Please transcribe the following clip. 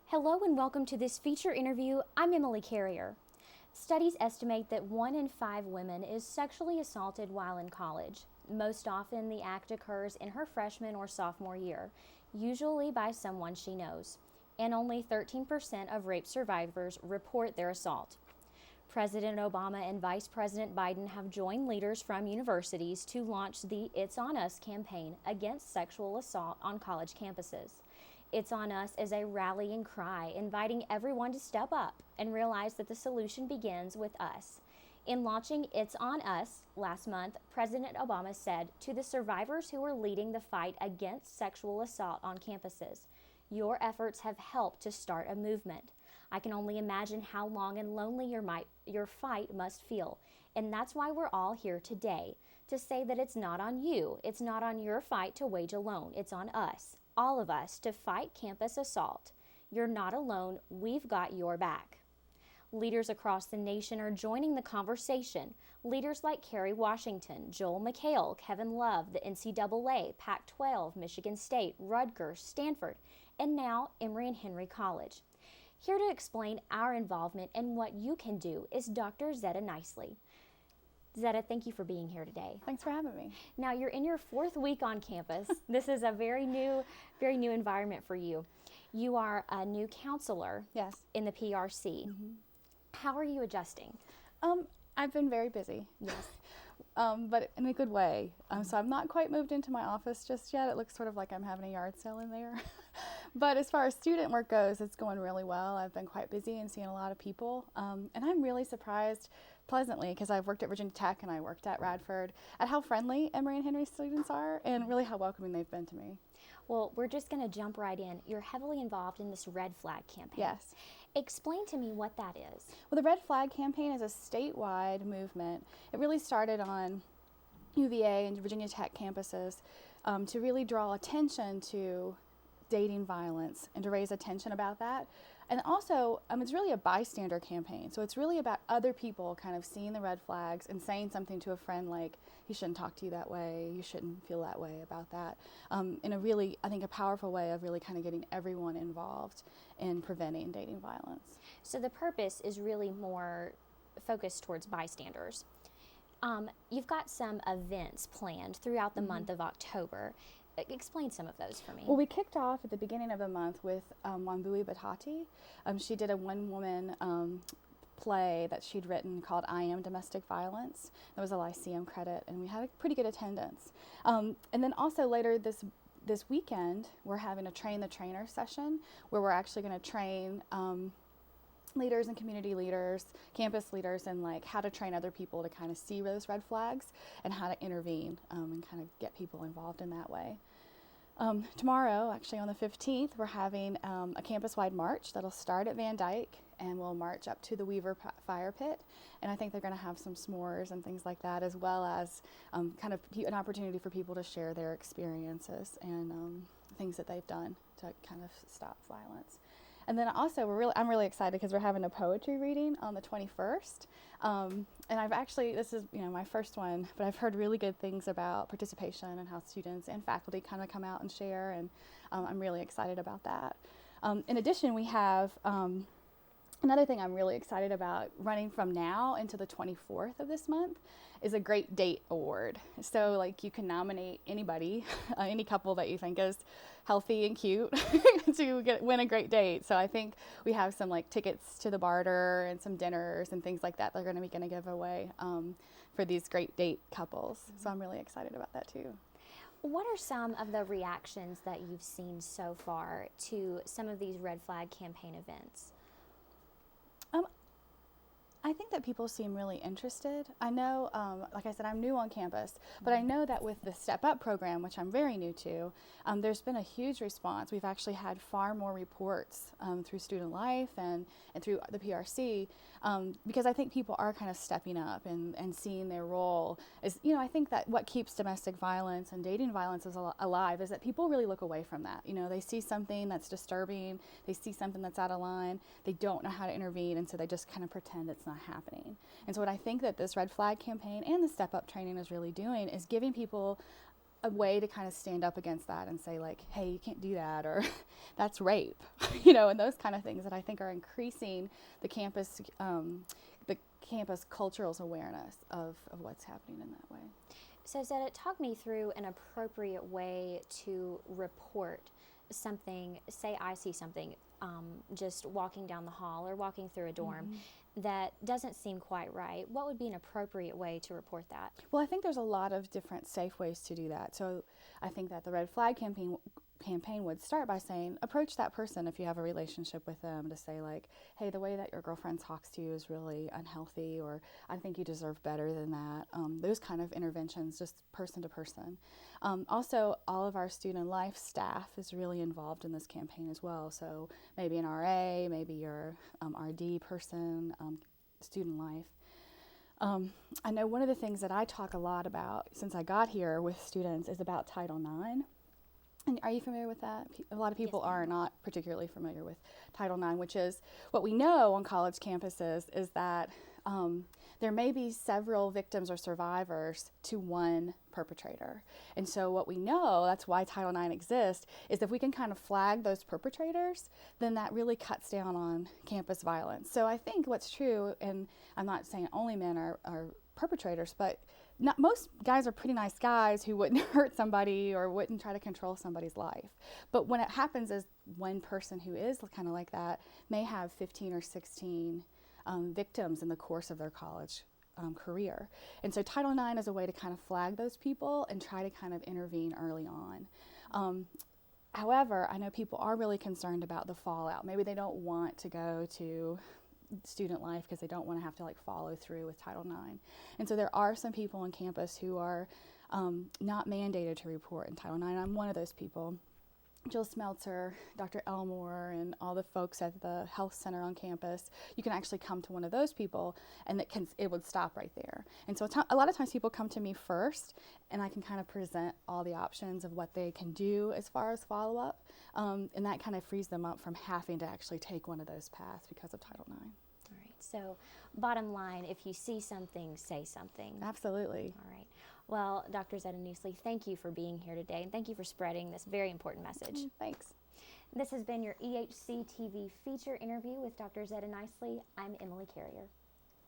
Hello and welcome to this feature interview. I'm Emily Carrier. Studies estimate that 1 in 5 women is sexually assaulted while in college. Most often, the act occurs in her freshman or sophomore year, usually by someone she knows. And only 13% of rape survivors report their assault. President Obama and Vice President Biden have joined leaders from universities to launch the It's On Us campaign against sexual assault on college campuses. It's On Us is a rallying cry inviting everyone to step up and realize that the solution begins with us. In launching It's On Us last month, President Obama said to the survivors who are leading the fight against sexual assault on campuses, "Your efforts have helped to start a movement. I can only imagine how long and lonely your fight must feel. And that's why we're all here today, to say that it's not on you. It's not on your fight to wage alone. It's on us, all of us, to fight campus assault. You're not alone. We've got your back." Leaders across the nation are joining the conversation. Leaders like Kerry Washington, Joel McHale, Kevin Love, the NCAA, Pac-12, Michigan State, Rutgers, Stanford, and now Emory and Henry College. Here to explain our involvement and what you can do is Dr. Zetta Nicely. Zetta, thank you for being here today. Thanks for having me. Now, you're in your 4th week on campus. This is a very new environment for you. You are a new counselor in the PRC. Mm-hmm. How are you adjusting? I've been very busy. Yes. But in a good way. So I'm not quite moved into my office just yet. It looks sort of like I'm having a yard sale in there. But as far as student work goes, it's going really well. I've been quite busy and seeing a lot of people. And I'm really surprised pleasantly, because I've worked at Virginia Tech and I worked at Radford, at how friendly Emory and Henry students are and really how welcoming they've been to me. Well, we're just going to jump right in. You're heavily involved in this Red Flag campaign. Yes. Explain to me what that is. Well, the Red Flag campaign is a statewide movement. It really started on UVA and Virginia Tech campuses to really draw attention to dating violence and to raise attention about that. And also, it's really a bystander campaign. So it's really about other people kind of seeing the red flags and saying something to a friend like, "You shouldn't talk to you that way, you shouldn't feel that way about that," in a really, I think, a powerful way of really kind of getting everyone involved in preventing dating violence. So the purpose is really more focused towards bystanders. You've got some events planned throughout the month of October. Explain some of those for me. Well, we kicked off at the beginning of the month with Wambui Batati. She did a one-woman play that she'd written called "I Am Domestic Violence." That was a Lyceum credit, and we had a pretty good attendance. And then also later this weekend, we're having a Train the Trainer session where we're actually going to train leaders and community leaders, campus leaders, and like how to train other people to kind of see those red flags and how to intervene and kind of get people involved in that way. Tomorrow, actually on the 15th, we're having a campus-wide march that'll start at Van Dyke and we'll march up to the Weaver Fire Pit. And I think they're going to have some s'mores and things like that, as well as kind of an opportunity for people to share their experiences and things that they've done to kind of stop violence. And then also, I'm really excited because we're having a poetry reading on the 21st. And I've actually, this is my first one, but I've heard really good things about participation and how students and faculty kind of come out and share, and I'm really excited about that. In addition, we have another thing I'm really excited about running from now into the 24th of this month is a Great Date Award. So like you can nominate anybody, any couple that you think is healthy and cute to win a great date. So I think we have some like tickets to the barter and some dinners and things like that they're going to give away for these great date couples. So I'm really excited about that too. What are some of the reactions that you've seen so far to some of these Red Flag campaign events? I think that people seem really interested. I know, like I said, I'm new on campus, but I know that with the Step Up program, which I'm very new to, there's been a huge response. We've actually had far more reports through Student Life and through the PRC, because I think people are kind of stepping up and seeing their role. I think that what keeps domestic violence and dating violence alive is that people really look away from that. They see something that's disturbing, they see something that's out of line, they don't know how to intervene, and so they just kind of pretend it's not happening. And so what I think that this Red Flag campaign and the Step Up training is really doing is giving people a way to kind of stand up against that and say like, hey, you can't do that, or that's rape, and those kind of things that I think are increasing the campus cultural awareness of what's happening in that way. So Zetta, talk me through an appropriate way to report something. Say I see something just walking down the hall or walking through a dorm that doesn't seem quite right. What would be an appropriate way to report that? Well, I think there's a lot of different safe ways to do that. So I think that the Red Flag campaign would start by saying, approach that person if you have a relationship with them, to say like, hey, the way that your girlfriend talks to you is really unhealthy, or I think you deserve better than that. Those kind of interventions, just person to person. Also, all of our student life staff is really involved in this campaign as well. So maybe an RA, maybe your RD person, student life. I know one of the things that I talk a lot about since I got here with students is about Title IX. And are you familiar with that? A lot of people are not particularly familiar with Title IX, which is what we know on college campuses is that there may be several victims or survivors to one perpetrator. And so what we know, that's why Title IX exists, is if we can kind of flag those perpetrators, then that really cuts down on campus violence. So I think what's true, and I'm not saying only men are perpetrators, but most guys are pretty nice guys who wouldn't hurt somebody or wouldn't try to control somebody's life. But when it happens is one person who is kind of like that may have 15 or 16 victims in the course of their college career. And so Title IX is a way to kind of flag those people and try to kind of intervene early on. However, I know people are really concerned about the fallout. Maybe they don't want to go to student life because they don't want to have to follow through with Title IX. And so there are some people on campus who are not mandated to report in Title IX. I'm one of those people. Jill Smeltzer, Dr. Elmore, and all the folks at the health center on campus, you can actually come to one of those people and it would stop right there. And so a lot of times people come to me first and I can kind of present all the options of what they can do as far as follow-up, and that kind of frees them up from having to actually take one of those paths because of Title IX. All right, so bottom line, if you see something, say something. Absolutely. All right. Well, Dr. Zetta Noosley, thank you for being here today, and thank you for spreading this very important message. Thanks. This has been your EHCTV feature interview with Dr. Zetta Nicely. I'm Emily Carrier.